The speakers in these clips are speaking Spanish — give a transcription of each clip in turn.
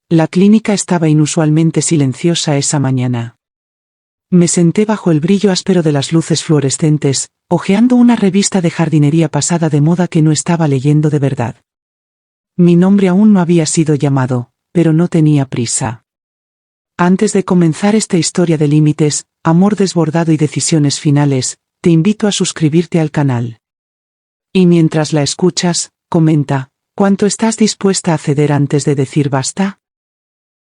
La clínica estaba inusualmente silenciosa esa mañana. Me senté bajo el brillo áspero de las luces fluorescentes, hojeando una revista de jardinería pasada de moda que no estaba leyendo de verdad. Mi nombre aún no había sido llamado, pero no tenía prisa. Antes de comenzar esta historia de límites, amor desbordado y decisiones finales, te invito a suscribirte al canal. Y mientras la escuchas, comenta, ¿cuánto estás dispuesta a ceder antes de decir basta?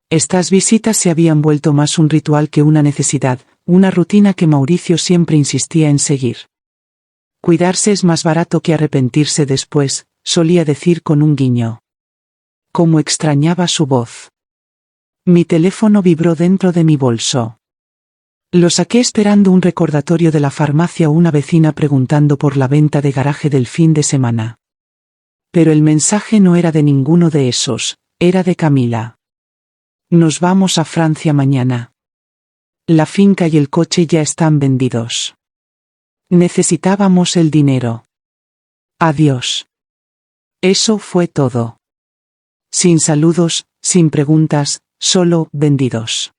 Estas visitas se habían vuelto más un ritual que una necesidad, una rutina que Mauricio siempre insistía en seguir. Cuidarse es más barato que arrepentirse después, solía decir con un guiño. Cómo extrañaba su voz. Mi teléfono vibró dentro de mi bolso. Lo saqué esperando un recordatorio de la farmacia o una vecina preguntando por la venta de garaje del fin de semana. Pero el mensaje no era de ninguno de esos, era de Camila. Nos vamos a Francia mañana. La finca y el coche ya están vendidos. Necesitábamos el dinero. Adiós. Eso fue todo. Sin saludos, sin preguntas, solo vendidos.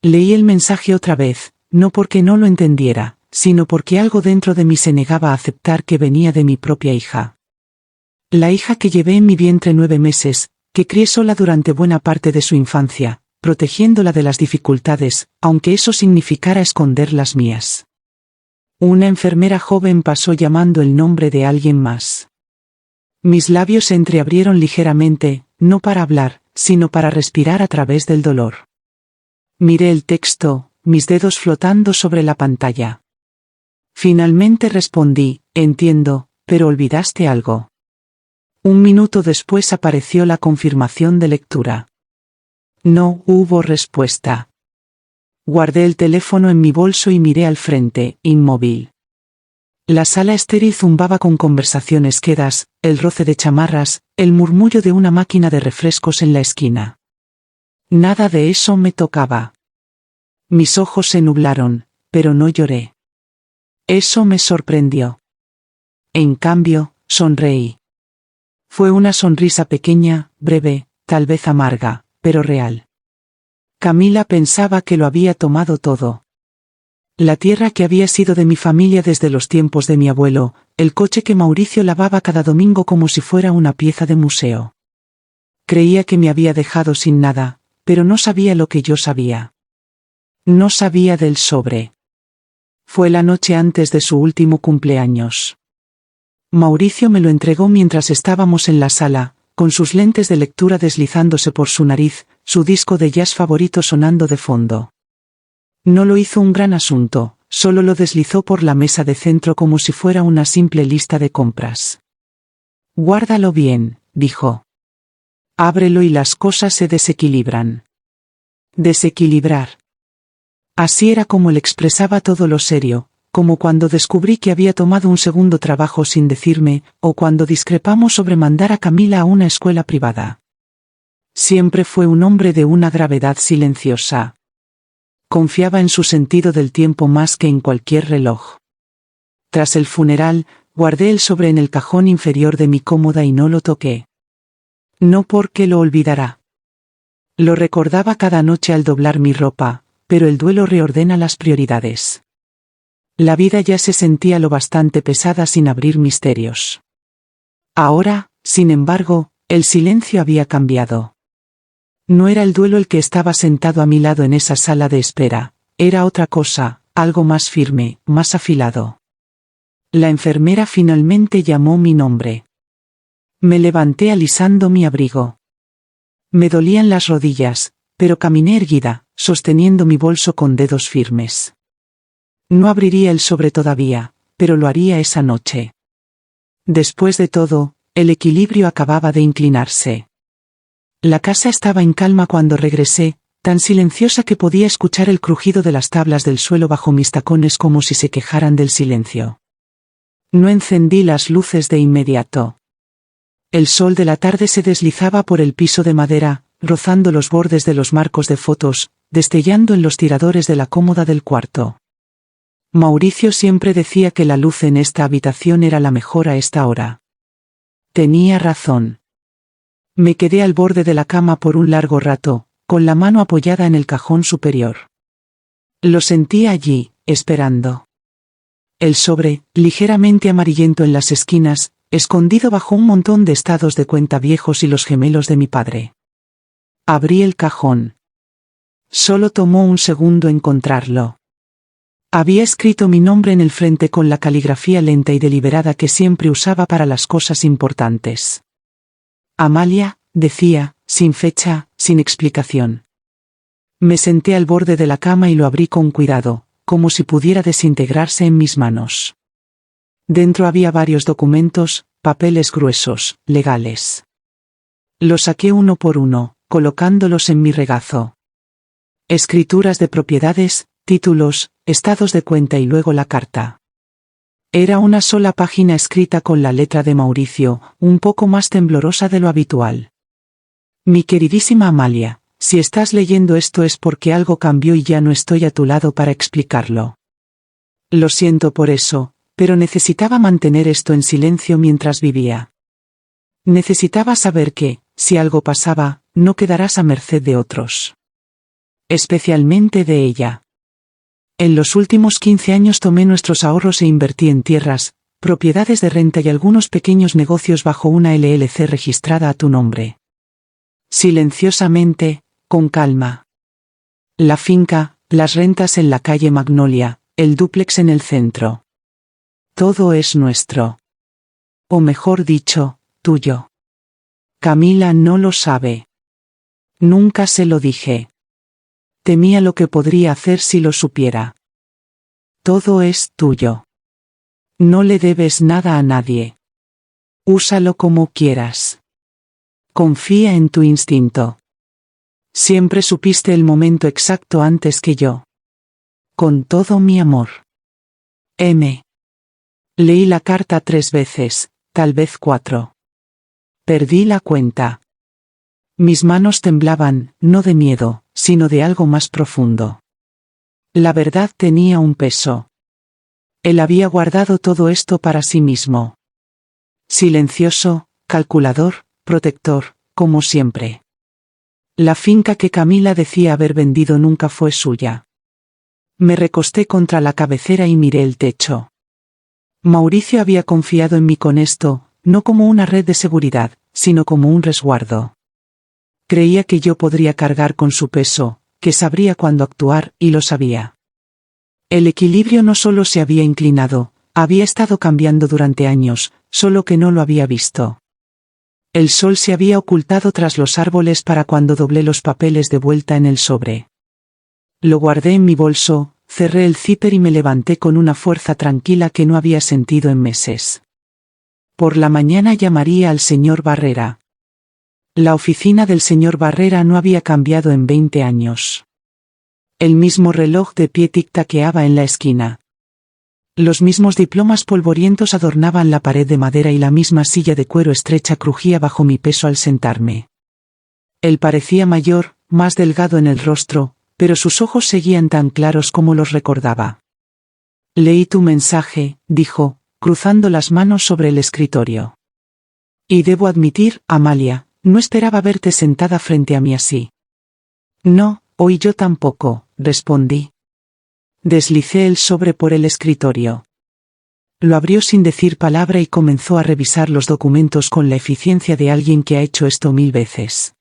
Leí el mensaje otra vez, no porque no lo entendiera, sino porque algo dentro de mí se negaba a aceptar que venía de mi propia hija. La hija que llevé en mi vientre 9 meses, que crié sola durante buena parte de su infancia, protegiéndola de las dificultades, aunque eso significara esconder las mías. Una enfermera joven pasó llamando el nombre de alguien más. Mis labios se entreabrieron ligeramente, no para hablar, sino para respirar a través del dolor. Miré el texto, mis dedos flotando sobre la pantalla. Finalmente respondí, entiendo, pero olvidaste algo. Un minuto después apareció la confirmación de lectura. No hubo respuesta. Guardé el teléfono en mi bolso y miré al frente, inmóvil. La sala estéril zumbaba con conversaciones quedas, el roce de chamarras, el murmullo de una máquina de refrescos en la esquina. Nada de eso me tocaba. Mis ojos se nublaron, pero no lloré. Eso me sorprendió. En cambio, sonreí. Fue una sonrisa pequeña, breve, tal vez amarga, pero real. Camila pensaba que lo había tomado todo. La tierra que había sido de mi familia desde los tiempos de mi abuelo, el coche que Mauricio lavaba cada domingo como si fuera una pieza de museo. Creía que me había dejado sin nada, pero no sabía lo que yo sabía. No sabía del sobre. Fue la noche antes de su último cumpleaños. Mauricio me lo entregó mientras estábamos en la sala, con sus lentes de lectura deslizándose por su nariz, su disco de jazz favorito sonando de fondo. No lo hizo un gran asunto, solo lo deslizó por la mesa de centro como si fuera una simple lista de compras. Guárdalo bien, dijo. Ábrelo y las cosas se desequilibran. Desequilibrar. Así era como él expresaba todo lo serio, como cuando descubrí que había tomado un segundo trabajo sin decirme, o cuando discrepamos sobre mandar a Camila a una escuela privada. Siempre fue un hombre de una gravedad silenciosa. Confiaba en su sentido del tiempo más que en cualquier reloj. Tras el funeral, guardé el sobre en el cajón inferior de mi cómoda y no lo toqué. No porque lo olvidara. Lo recordaba cada noche al doblar mi ropa, pero el duelo reordena las prioridades. La vida ya se sentía lo bastante pesada sin abrir misterios. Ahora, sin embargo, el silencio había cambiado. No era el duelo el que estaba sentado a mi lado en esa sala de espera, era otra cosa, algo más firme, más afilado. La enfermera finalmente llamó mi nombre. Me levanté alisando mi abrigo. Me dolían las rodillas, pero caminé erguida, sosteniendo mi bolso con dedos firmes. No abriría el sobre todavía, pero lo haría esa noche. Después de todo, el equilibrio acababa de inclinarse. La casa estaba en calma cuando regresé, tan silenciosa que podía escuchar el crujido de las tablas del suelo bajo mis tacones como si se quejaran del silencio. No encendí las luces de inmediato. El sol de la tarde se deslizaba por el piso de madera, rozando los bordes de los marcos de fotos, destellando en los tiradores de la cómoda del cuarto. Mauricio siempre decía que la luz en esta habitación era la mejor a esta hora. Tenía razón. Me quedé al borde de la cama por un largo rato, con la mano apoyada en el cajón superior. Lo sentía allí, esperando. El sobre, ligeramente amarillento en las esquinas, escondido bajo un montón de estados de cuenta viejos y los gemelos de mi padre. Abrí el cajón. Solo tomó un segundo encontrarlo. Había escrito mi nombre en el frente con la caligrafía lenta y deliberada que siempre usaba para las cosas importantes. Amalia, decía, sin fecha, sin explicación. Me senté al borde de la cama y lo abrí con cuidado, como si pudiera desintegrarse en mis manos. Dentro había varios documentos, papeles gruesos, legales. Los saqué uno por uno, colocándolos en mi regazo. Escrituras de propiedades, títulos, estados de cuenta y luego la carta. Era una sola página escrita con la letra de Mauricio, un poco más temblorosa de lo habitual. Mi queridísima Amalia, si estás leyendo esto es porque algo cambió y ya no estoy a tu lado para explicarlo. Lo siento por eso, pero necesitaba mantener esto en silencio mientras vivía. Necesitaba saber que, si algo pasaba, no quedarás a merced de otros. Especialmente de ella. En los últimos 15 años tomé nuestros ahorros e invertí en tierras, propiedades de renta y algunos pequeños negocios bajo una LLC registrada a tu nombre. Silenciosamente, con calma. La finca, las rentas en la calle Magnolia, el dúplex en el centro. Todo es nuestro. O mejor dicho, tuyo. Camila no lo sabe. Nunca se lo dije. Temía lo que podría hacer si lo supiera. Todo es tuyo. No le debes nada a nadie. Úsalo como quieras. Confía en tu instinto. Siempre supiste el momento exacto antes que yo. Con todo mi amor. M. Leí la carta 3 veces, tal vez 4. Perdí la cuenta. Mis manos temblaban, no de miedo, sino de algo más profundo. La verdad tenía un peso. Él había guardado todo esto para sí mismo. Silencioso, calculador, protector, como siempre. La finca que Camila decía haber vendido nunca fue suya. Me recosté contra la cabecera y miré el techo. Mauricio había confiado en mí con esto, no como una red de seguridad, sino como un resguardo. Creía que yo podría cargar con su peso, que sabría cuándo actuar, y lo sabía. El equilibrio no solo se había inclinado, había estado cambiando durante años, solo que no lo había visto. El sol se había ocultado tras los árboles para cuando doblé los papeles de vuelta en el sobre. Lo guardé en mi bolso, cerré el zíper y me levanté con una fuerza tranquila que no había sentido en meses. Por la mañana llamaría al señor Barrera. La oficina del señor Barrera no había cambiado en 20 años. El mismo reloj de pie tic-taqueaba en la esquina. Los mismos diplomas polvorientos adornaban la pared de madera y la misma silla de cuero estrecha crujía bajo mi peso al sentarme. Él parecía mayor, más delgado en el rostro, pero sus ojos seguían tan claros como los recordaba. Leí tu mensaje, dijo, cruzando las manos sobre el escritorio. Y debo admitir, Amalia, no esperaba verte sentada frente a mí así. No, hoy yo tampoco, respondí. Deslicé el sobre por el escritorio. Lo abrió sin decir palabra y comenzó a revisar los documentos con la eficiencia de alguien que ha hecho esto 1000 veces.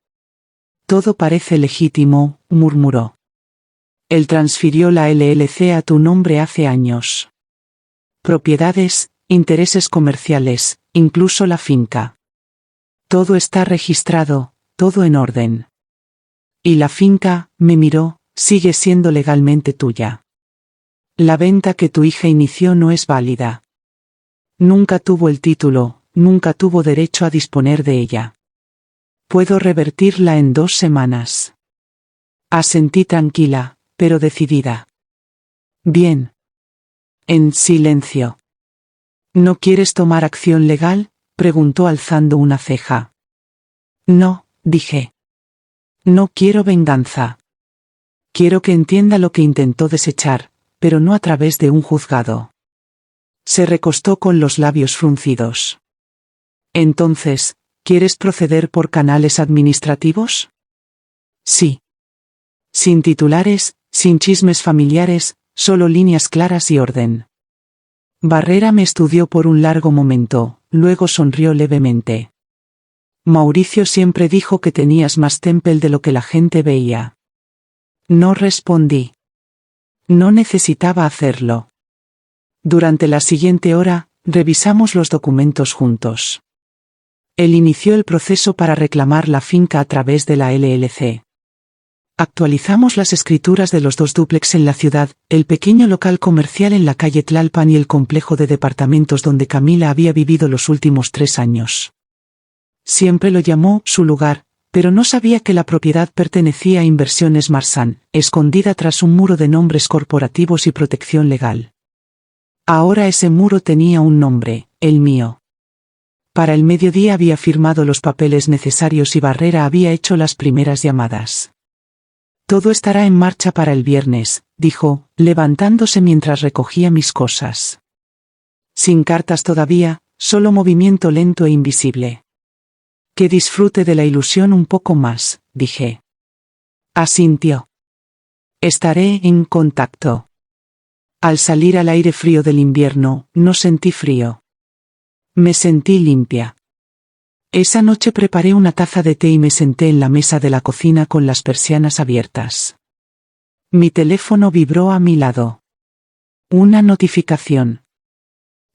Todo parece legítimo, murmuró. Él transfirió la LLC a tu nombre hace años. Propiedades, intereses comerciales, incluso la finca. Todo está registrado, todo en orden. Y la finca, me miró, sigue siendo legalmente tuya. La venta que tu hija inició no es válida. Nunca tuvo el título, nunca tuvo derecho a disponer de ella. Puedo revertirla en 2 semanas. Asentí tranquila, pero decidida. Bien. En silencio. ¿No quieres tomar acción legal?, preguntó alzando una ceja. No, dije. No quiero venganza. Quiero que entienda lo que intentó desechar, pero no a través de un juzgado. Se recostó con los labios fruncidos. Entonces, ¿Quieres proceder por canales administrativos? Sí. Sin titulares, sin chismes familiares, solo líneas claras y orden. Barrera me estudió por un largo momento, luego sonrió levemente. Mauricio siempre dijo que tenías más temple de lo que la gente veía. No respondí. No necesitaba hacerlo. Durante la siguiente hora, revisamos los documentos juntos. Él inició el proceso para reclamar la finca a través de la LLC. Actualizamos las escrituras de los 2 dúplex en la ciudad, el pequeño local comercial en la calle Tlalpan y el complejo de departamentos donde Camila había vivido los últimos 3 años. Siempre lo llamó su lugar, pero no sabía que la propiedad pertenecía a Inversiones Marsan, escondida tras un muro de nombres corporativos y protección legal. Ahora ese muro tenía un nombre, el mío. Para el mediodía había firmado los papeles necesarios y Barrera había hecho las primeras llamadas. Todo estará en marcha para el viernes, dijo, levantándose mientras recogía mis cosas. Sin cartas todavía, solo movimiento lento e invisible. Que disfrute de la ilusión un poco más, dije. Asintió. Estaré en contacto. Al salir al aire frío del invierno, no sentí frío. Me sentí limpia. Esa noche preparé una taza de té y me senté en la mesa de la cocina con las persianas abiertas. Mi teléfono vibró a mi lado. Una notificación.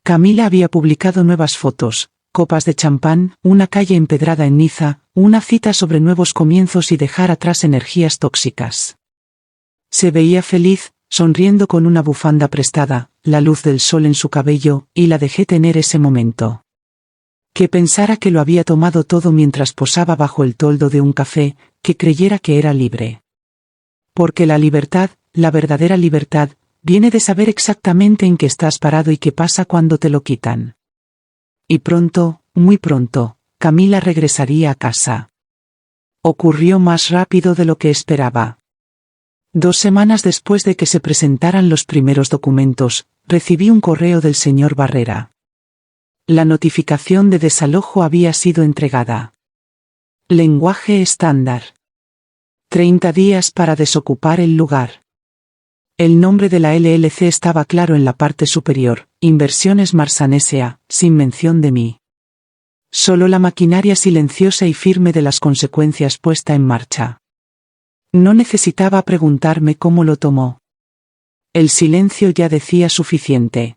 Camila había publicado nuevas fotos, copas de champán, una calle empedrada en Niza, una cita sobre nuevos comienzos y dejar atrás energías tóxicas. Se veía feliz, sonriendo con una bufanda prestada, la luz del sol en su cabello, y la dejé tener ese momento. Que pensara que lo había tomado todo mientras posaba bajo el toldo de un café, que creyera que era libre. Porque la libertad, la verdadera libertad, viene de saber exactamente en qué estás parado y qué pasa cuando te lo quitan. Y pronto, muy pronto, Camila regresaría a casa. Ocurrió más rápido de lo que esperaba. 2 semanas después de que se presentaran los primeros documentos, recibí un correo del señor Barrera. La notificación de desalojo había sido entregada. Lenguaje estándar. 30 días para desocupar el lugar. El nombre de la LLC estaba claro en la parte superior, Inversiones Marsan S.A., sin mención de mí. Solo la maquinaria silenciosa y firme de las consecuencias puesta en marcha. No necesitaba preguntarme cómo lo tomó. El silencio ya decía suficiente.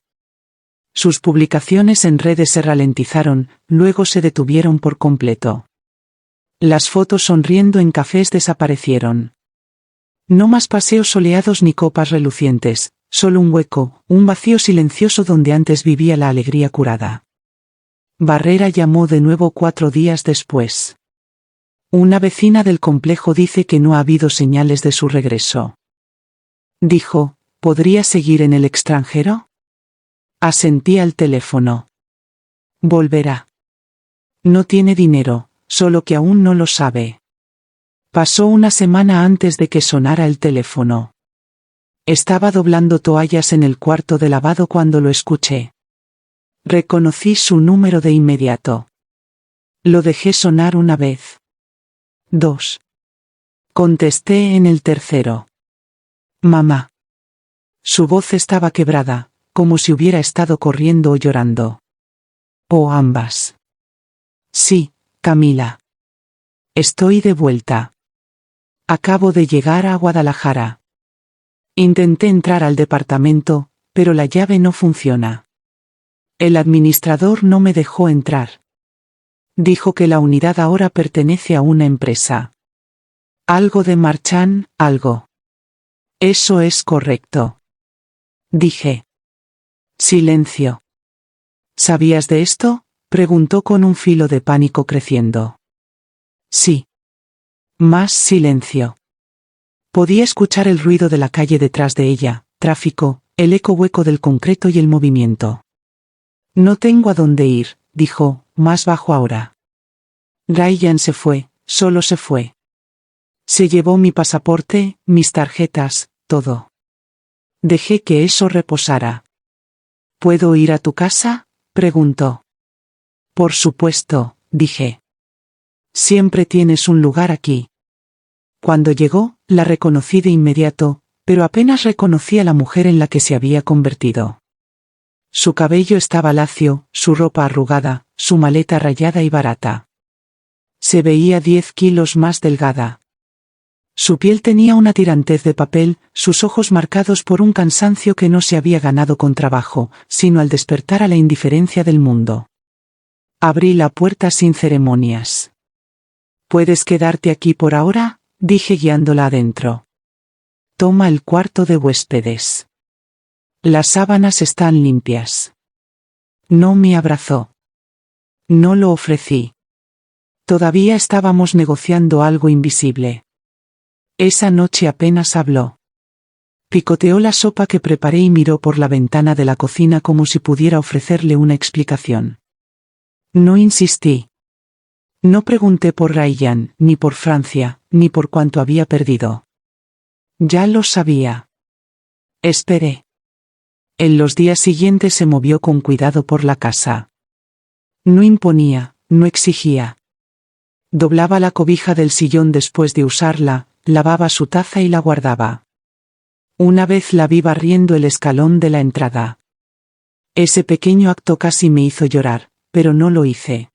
Sus publicaciones en redes se ralentizaron, luego se detuvieron por completo. Las fotos sonriendo en cafés desaparecieron. No más paseos soleados ni copas relucientes, solo un hueco, un vacío silencioso donde antes vivía la alegría curada. Barrera llamó de nuevo 4 días después. Una vecina del complejo dice que no ha habido señales de su regreso. Dijo, ¿podría seguir en el extranjero? Asentí al teléfono. Volverá. No tiene dinero, solo que aún no lo sabe. Pasó una semana antes de que sonara el teléfono. Estaba doblando toallas en el cuarto de lavado cuando lo escuché. Reconocí su número de inmediato. Lo dejé sonar una vez. 2. Contesté en el tercero. Mamá. Su voz estaba quebrada, como si hubiera estado corriendo o llorando. O ambas. Sí, Camila. Estoy de vuelta. Acabo de llegar a Guadalajara. Intenté entrar al departamento, pero la llave no funciona. El administrador no me dejó entrar. Dijo que la unidad ahora pertenece a una empresa. Algo de Marchand, algo. Eso es correcto. Dije. Silencio. ¿Sabías de esto?, preguntó con un filo de pánico creciendo. Sí. Más silencio. Podía escuchar el ruido de la calle detrás de ella, tráfico, el eco hueco del concreto y el movimiento. No tengo a dónde ir, dijo, más bajo ahora. Ryan se fue, solo se fue. Se llevó mi pasaporte, mis tarjetas, todo. Dejé que eso reposara. ¿Puedo ir a tu casa?, preguntó. Por supuesto, dije. Siempre tienes un lugar aquí. Cuando llegó, la reconocí de inmediato, pero apenas reconocí a la mujer en la que se había convertido. Su cabello estaba lacio, su ropa arrugada, su maleta rayada y barata. Se veía 10 kilos más delgada. Su piel tenía una tirantez de papel, sus ojos marcados por un cansancio que no se había ganado con trabajo, sino al despertar a la indiferencia del mundo. Abrí la puerta sin ceremonias. «¿Puedes quedarte aquí por ahora?», dije guiándola adentro. «Toma el cuarto de huéspedes. Las sábanas están limpias». No me abrazó. No lo ofrecí. Todavía estábamos negociando algo invisible. Esa noche apenas habló. Picoteó la sopa que preparé y miró por la ventana de la cocina como si pudiera ofrecerle una explicación. No insistí. No pregunté por Ryan, ni por Francia, ni por cuánto había perdido. Ya lo sabía. Esperé. En los días siguientes se movió con cuidado por la casa. No imponía, no exigía. Doblaba la cobija del sillón después de usarla, lavaba su taza y la guardaba. Una vez la vi barriendo el escalón de la entrada. Ese pequeño acto casi me hizo llorar, pero no lo hice.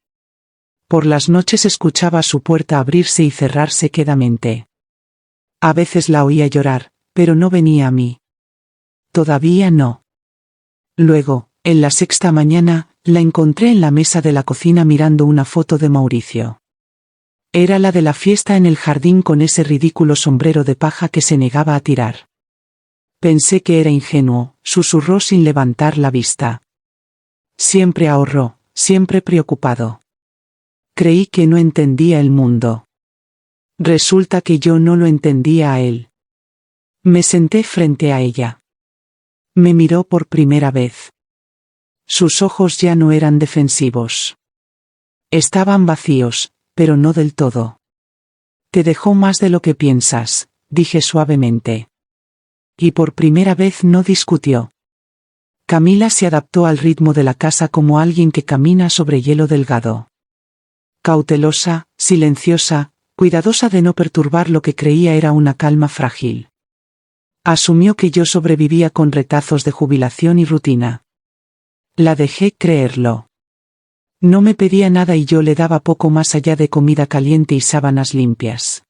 Por las noches escuchaba su puerta abrirse y cerrarse quedamente. A veces la oía llorar, pero no venía a mí. Todavía no. Luego, en la sexta mañana, la encontré en la mesa de la cocina mirando una foto de Mauricio. Era la de la fiesta en el jardín con ese ridículo sombrero de paja que se negaba a tirar. Pensé que era ingenuo, susurró sin levantar la vista. Siempre ahorró, siempre preocupado. Creí que no entendía el mundo. Resulta que yo no lo entendía a él. Me senté frente a ella. Me miró por primera vez. Sus ojos ya no eran defensivos. Estaban vacíos, pero no del todo. Te dejó más de lo que piensas, dije suavemente. Y por primera vez no discutió. Camila se adaptó al ritmo de la casa como alguien que camina sobre hielo delgado. Cautelosa, silenciosa, cuidadosa de no perturbar lo que creía era una calma frágil. Asumió que yo sobrevivía con retazos de jubilación y rutina. La dejé creerlo. No me pedía nada y yo le daba poco más allá de comida caliente y sábanas limpias.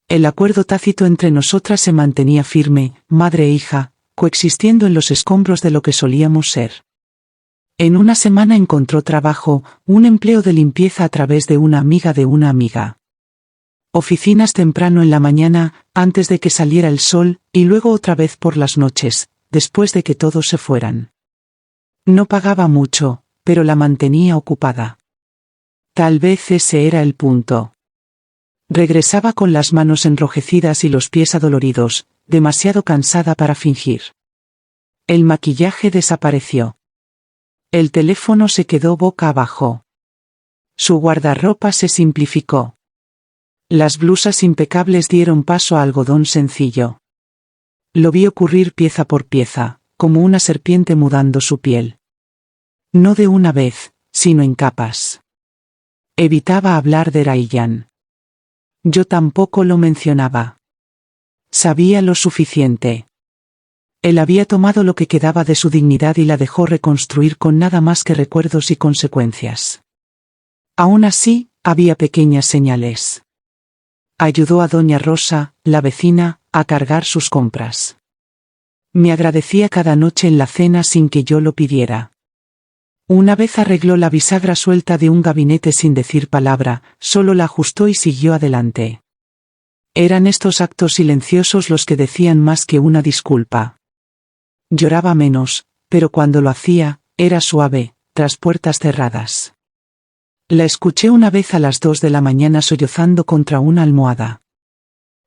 El acuerdo tácito entre nosotras se mantenía firme, madre e hija, coexistiendo en los escombros de lo que solíamos ser. En una semana encontró trabajo, un empleo de limpieza a través de una amiga de una amiga. Oficinas temprano en la mañana, antes de que saliera el sol, y luego otra vez por las noches, después de que todos se fueran. No pagaba mucho, pero la mantenía ocupada. Tal vez ese era el punto. Regresaba con las manos enrojecidas y los pies adoloridos, demasiado cansada para fingir. El maquillaje desapareció. El teléfono se quedó boca abajo. Su guardarropa se simplificó. Las blusas impecables dieron paso a algodón sencillo. Lo vi ocurrir pieza por pieza, como una serpiente mudando su piel. No de una vez, sino en capas. Evitaba hablar de Ryan. Yo tampoco lo mencionaba. Sabía lo suficiente. Él había tomado lo que quedaba de su dignidad y la dejó reconstruir con nada más que recuerdos y consecuencias. Aún así, había pequeñas señales. Ayudó a doña Rosa, la vecina, a cargar sus compras. Me agradecía cada noche en la cena sin que yo lo pidiera. Una vez arregló la bisagra suelta de un gabinete sin decir palabra, solo la ajustó y siguió adelante. Eran estos actos silenciosos los que decían más que una disculpa. Lloraba menos, pero cuando lo hacía, era suave, tras puertas cerradas. La escuché una vez a las 2 de la mañana sollozando contra una almohada.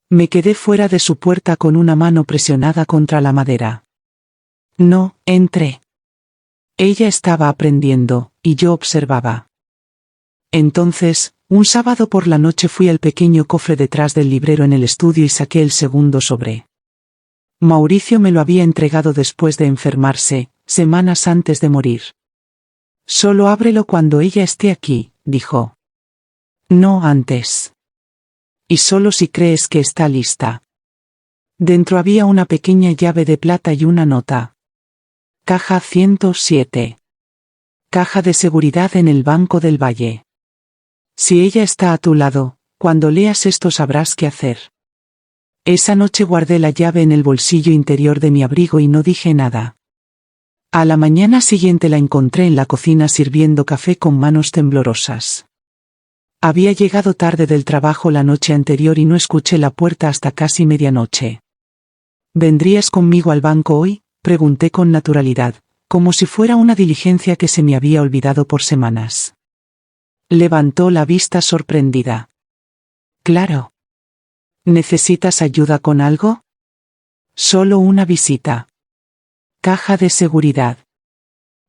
Me quedé fuera de su puerta con una mano presionada contra la madera. No, entré. Ella estaba aprendiendo, y yo observaba. Entonces, un sábado por la noche fui al pequeño cofre detrás del librero en el estudio y saqué el segundo sobre. Mauricio me lo había entregado después de enfermarse, semanas antes de morir. Solo ábrelo cuando ella esté aquí, dijo. No antes. Y solo si crees que está lista. Dentro había una pequeña llave de plata y una nota. Caja 107. Caja de seguridad en el Banco del Valle. Si ella está a tu lado, cuando leas esto sabrás qué hacer. Esa noche guardé la llave en el bolsillo interior de mi abrigo y no dije nada. A la mañana siguiente la encontré en la cocina sirviendo café con manos temblorosas. Había llegado tarde del trabajo la noche anterior y no escuché la puerta hasta casi medianoche. ¿Vendrías conmigo al banco hoy?, pregunté con naturalidad, como si fuera una diligencia que se me había olvidado por semanas. Levantó la vista sorprendida. Claro. ¿Necesitas ayuda con algo? Solo una visita. Caja de seguridad.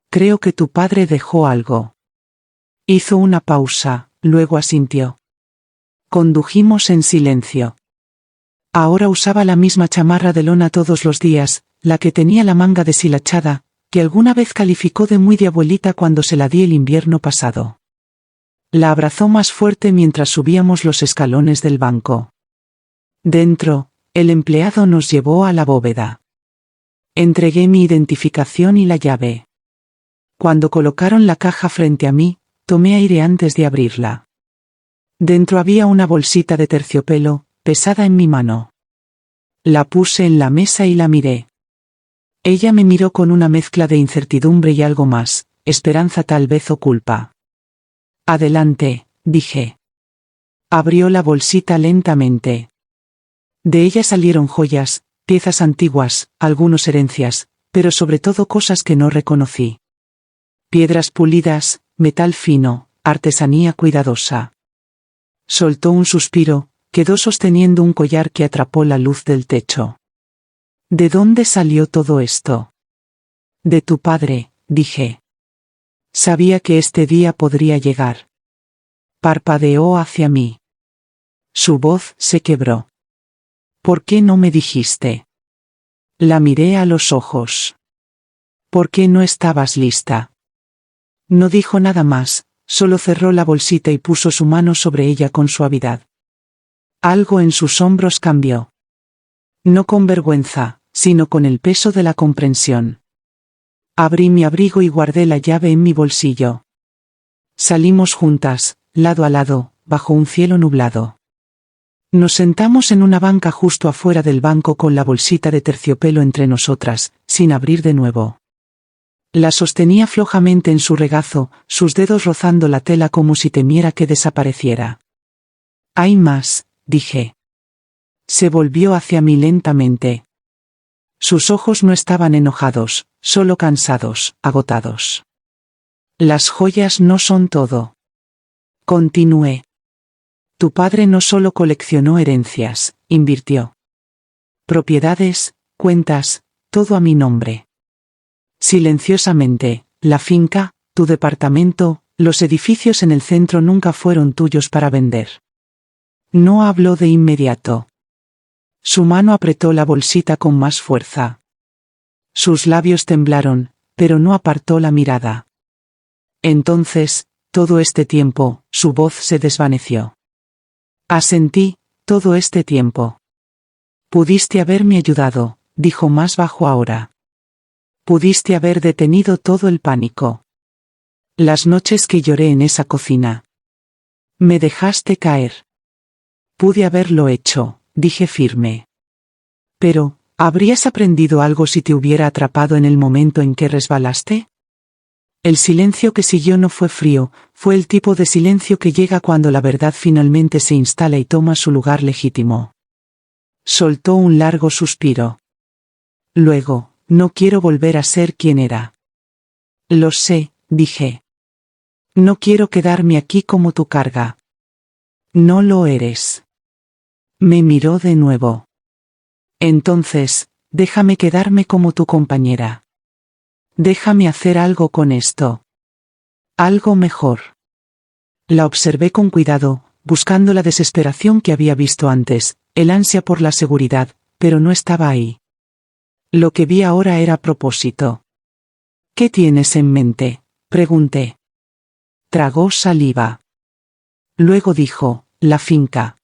Creo que tu padre dejó algo. Hizo una pausa, luego asintió. Condujimos en silencio. Ahora usaba la misma chamarra de lona todos los días, la que tenía la manga deshilachada, que alguna vez calificó de muy de abuelita cuando se la di el invierno pasado. La abrazó más fuerte mientras subíamos los escalones del banco. Dentro, el empleado nos llevó a la bóveda. Entregué mi identificación y la llave. Cuando colocaron la caja frente a mí, tomé aire antes de abrirla. Dentro había una bolsita de terciopelo, pesada en mi mano. La puse en la mesa y la miré. Ella me miró con una mezcla de incertidumbre y algo más, esperanza tal vez o culpa. Adelante, dije. Abrió la bolsita lentamente. De ella salieron joyas, piezas antiguas, algunos herencias, pero sobre todo cosas que no reconocí. Piedras pulidas, metal fino, artesanía cuidadosa. Soltó un suspiro, quedó sosteniendo un collar que atrapó la luz del techo. ¿De dónde salió todo esto? De tu padre, dije. Sabía que este día podría llegar. Parpadeó hacia mí. Su voz se quebró. ¿Por qué no me dijiste? La miré a los ojos. ¿Por qué no estabas lista? No dijo nada más, solo cerró la bolsita y puso su mano sobre ella con suavidad. Algo en sus hombros cambió. No con vergüenza, sino con el peso de la comprensión. Abrí mi abrigo y guardé la llave en mi bolsillo. Salimos juntas, lado a lado, bajo un cielo nublado. Nos sentamos en una banca justo afuera del banco con la bolsita de terciopelo entre nosotras, sin abrir de nuevo. La sostenía flojamente en su regazo, sus dedos rozando la tela como si temiera que desapareciera. Hay más, dije. Se volvió hacia mí lentamente. Sus ojos no estaban enojados, solo cansados, agotados. Las joyas no son todo. Continué. Tu padre no solo coleccionó herencias, invirtió. Propiedades, cuentas, todo a mi nombre. Silenciosamente, la finca, tu departamento, los edificios en el centro nunca fueron tuyos para vender. No habló de inmediato. Su mano apretó la bolsita con más fuerza. Sus labios temblaron, pero no apartó la mirada. Entonces, todo este tiempo, su voz se desvaneció. Asentí, todo este tiempo. Pudiste haberme ayudado, dijo más bajo ahora. Pudiste haber detenido todo el pánico. Las noches que lloré en esa cocina. Me dejaste caer. Pude haberlo hecho, dije firme. Pero, ¿habrías aprendido algo si te hubiera atrapado en el momento en que resbalaste? El silencio que siguió no fue frío, fue el tipo de silencio que llega cuando la verdad finalmente se instala y toma su lugar legítimo. Soltó un largo suspiro. Luego, no quiero volver a ser quien era. Lo sé, dije. No quiero quedarme aquí como tu carga. No lo eres. Me miró de nuevo. Entonces, déjame quedarme como tu compañera. Déjame hacer algo con esto. Algo mejor. La observé con cuidado, buscando la desesperación que había visto antes, el ansia por la seguridad, pero no estaba ahí. Lo que vi ahora era propósito. ¿Qué tienes en mente?, pregunté. Tragó saliva. Luego dijo, la finca.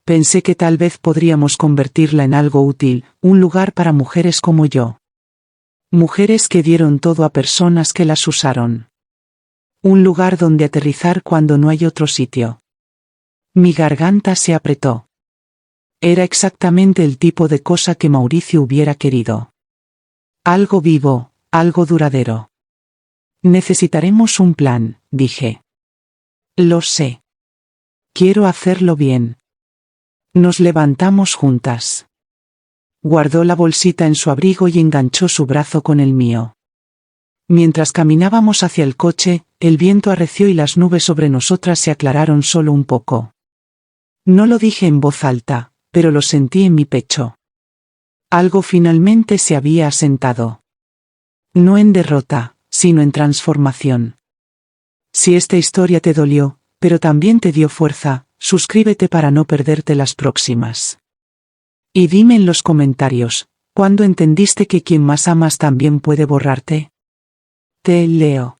Pensé que tal vez podríamos convertirla en algo útil, un lugar para mujeres como yo. Mujeres que dieron todo a personas que las usaron. Un lugar donde aterrizar cuando no hay otro sitio. Mi garganta se apretó. Era exactamente el tipo de cosa que Mauricio hubiera querido. Algo vivo, algo duradero. Necesitaremos un plan, dije. Lo sé. Quiero hacerlo bien. Nos levantamos juntas. Guardó la bolsita en su abrigo y enganchó su brazo con el mío. Mientras caminábamos hacia el coche, el viento arreció y las nubes sobre nosotras se aclararon solo un poco. No lo dije en voz alta, pero lo sentí en mi pecho. Algo finalmente se había asentado. No en derrota, sino en transformación. Si esta historia te dolió, pero también te dio fuerza, suscríbete para no perderte las próximas. Y dime en los comentarios, ¿cuándo entendiste que quien más amas también puede borrarte? Te leo.